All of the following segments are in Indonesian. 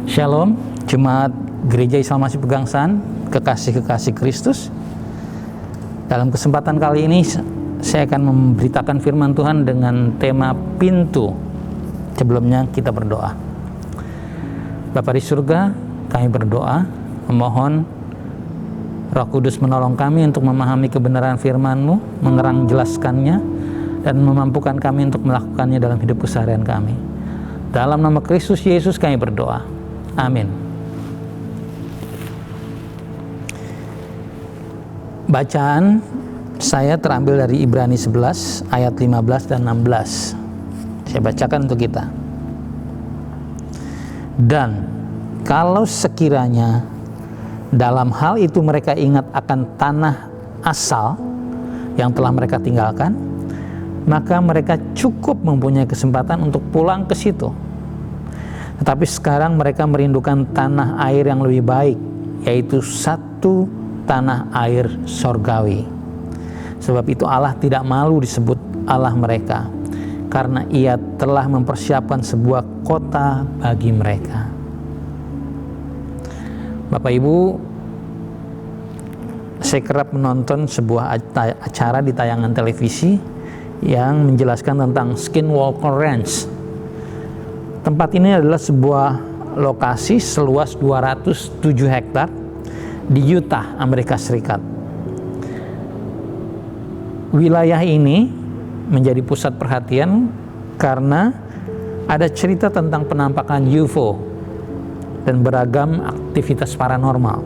Shalom, Jemaat Gereja Islam Masih Pegangsaan, kekasih-kekasih Kristus. Dalam kesempatan kali ini saya akan memberitakan firman Tuhan dengan tema pintu. Sebelumnya kita berdoa. Bapa di surga, kami berdoa memohon Roh Kudus menolong kami untuk memahami kebenaran firman-Mu, mengerang jelaskannya, dan memampukan kami untuk melakukannya dalam hidup keseharian kami. Dalam nama Kristus Yesus kami berdoa. Amin. Bacaan saya terambil dari Ibrani 11 ayat 15 dan 16. Saya bacakan untuk kita. Dan kalau sekiranya dalam hal itu mereka ingat akan tanah asal yang telah mereka tinggalkan, maka mereka cukup mempunyai kesempatan untuk pulang ke situ. Tetapi sekarang mereka merindukan tanah air yang lebih baik, yaitu satu tanah air sorgawi. Sebab itu Allah tidak malu disebut Allah mereka, karena Ia telah mempersiapkan sebuah kota bagi mereka. Bapak Ibu, saya kerap menonton sebuah acara di tayangan televisi yang menjelaskan tentang Skinwalker Ranch. Tempat ini adalah sebuah lokasi seluas 207 hektar di Utah, Amerika Serikat. Wilayah ini menjadi pusat perhatian karena ada cerita tentang penampakan UFO dan beragam aktivitas paranormal.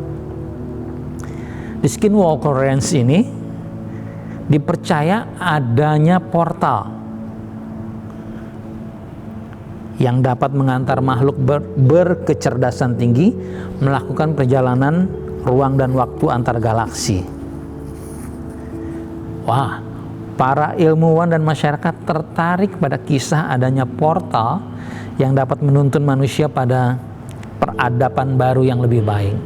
Di Skinwalker Ranch ini dipercaya adanya portal yang dapat mengantar makhluk berkecerdasan tinggi melakukan perjalanan ruang dan waktu antar galaksi. Wah, para ilmuwan dan masyarakat tertarik pada kisah adanya portal yang dapat menuntun manusia pada peradaban baru yang lebih baik.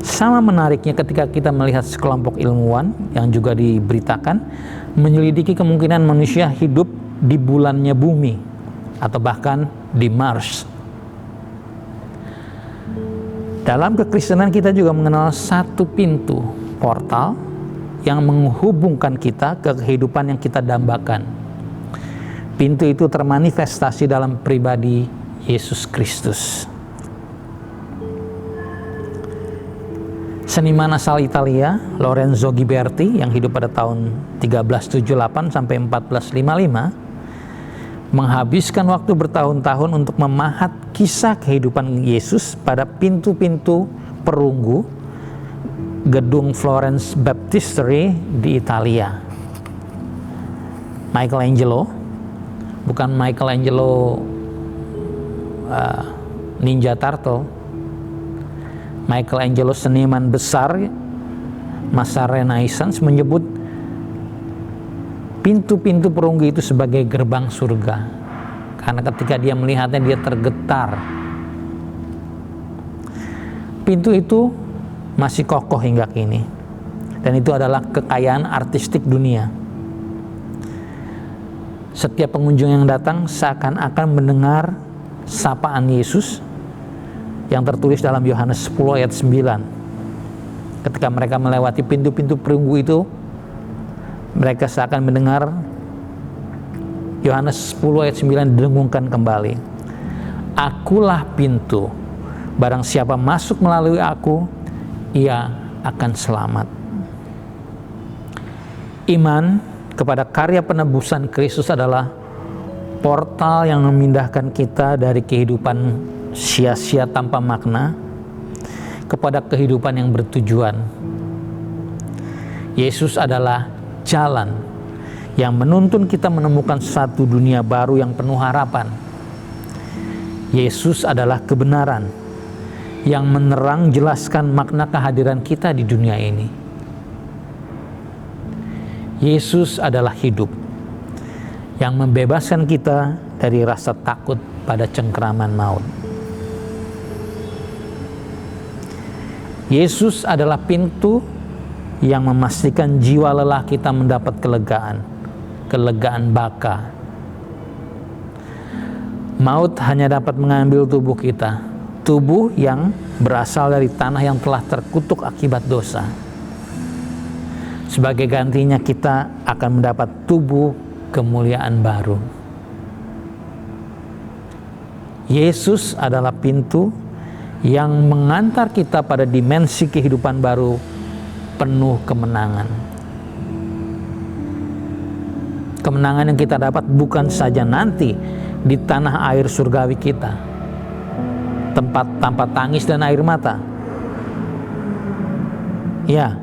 Sama menariknya ketika kita melihat sekelompok ilmuwan yang juga diberitakan menyelidiki kemungkinan manusia hidup di bulannya bumi atau bahkan di Mars. Dalam kekristenan kita juga mengenal satu pintu portal yang menghubungkan kita ke kehidupan yang kita dambakan. Pintu itu termanifestasi dalam pribadi Yesus Kristus. Seniman asal Italia, Lorenzo Ghiberti, yang hidup pada tahun 1378 sampai 1455, menghabiskan waktu bertahun-tahun untuk memahat kisah kehidupan Yesus pada pintu-pintu perunggu gedung Florence Baptistery di Italia. Michelangelo, bukan Michelangelo Ninja Turtle, Michelangelo seniman besar masa Renaissance, menyebut pintu-pintu perunggu itu sebagai gerbang surga, karena ketika dia melihatnya dia tergetar. Pintu itu masih kokoh hingga kini, dan itu adalah kekayaan artistik dunia. Setiap pengunjung yang datang seakan-akan mendengar sapaan Yesus yang tertulis dalam Yohanes 10 ayat 9. Ketika mereka melewati pintu-pintu perunggu itu, mereka seakan mendengar Yohanes 10 ayat 9 didengungkan kembali. Akulah pintu, barang siapa masuk melalui aku, ia akan selamat. Iman kepada karya penebusan Kristus adalah portal yang memindahkan kita dari kehidupan sia-sia tanpa makna kepada kehidupan yang bertujuan. Yesus adalah jalan yang menuntun kita menemukan suatu dunia baru yang penuh harapan. Yesus adalah kebenaran yang menerang jelaskan makna kehadiran kita di dunia ini. Yesus adalah hidup yang membebaskan kita dari rasa takut pada cengkeraman maut. Yesus adalah pintu yang memastikan jiwa lelah kita mendapat kelegaan baka. Maut hanya dapat mengambil tubuh kita, tubuh yang berasal dari tanah yang telah terkutuk akibat dosa. Sebagai gantinya kita akan mendapat tubuh kemuliaan baru. Yesus adalah pintu yang mengantar kita pada dimensi kehidupan baru penuh kemenangan. Kemenangan yang kita dapat bukan saja nanti di tanah air surgawi kita, tempat tanpa tangis dan air mata. Ya,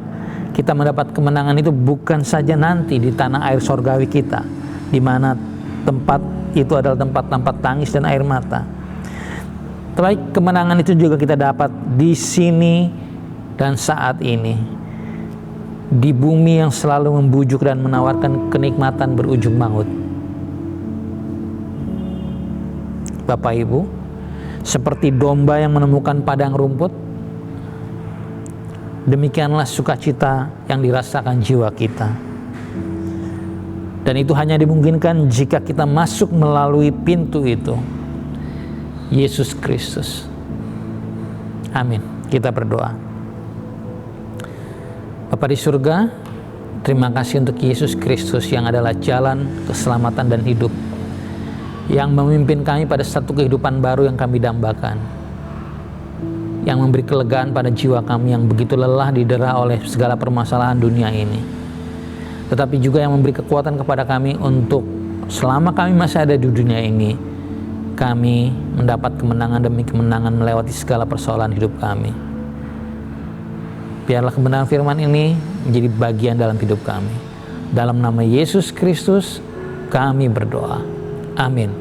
kita mendapat kemenangan itu bukan saja nanti di tanah air surgawi kita, di mana tempat itu adalah tempat tanpa tangis dan air mata. Tapi kemenangan itu juga kita dapat di sini dan saat ini, di bumi yang selalu membujuk dan menawarkan kenikmatan berujung maut. Bapak Ibu, seperti domba yang menemukan padang rumput, demikianlah sukacita yang dirasakan jiwa kita. Dan itu hanya dimungkinkan jika kita masuk melalui pintu itu, Yesus Kristus. Amin. Kita berdoa. Bapa di surga, terima kasih untuk Yesus Kristus yang adalah jalan, keselamatan, dan hidup, yang memimpin kami pada satu kehidupan baru yang kami dambakan, yang memberi kelegaan pada jiwa kami yang begitu lelah didera oleh segala permasalahan dunia ini, tetapi juga yang memberi kekuatan kepada kami untuk selama kami masih ada di dunia ini, kami mendapat kemenangan demi kemenangan melewati segala persoalan hidup kami. Biarlah kebenaran firman ini menjadi bagian dalam hidup kami. Dalam nama Yesus Kristus kami berdoa. Amin.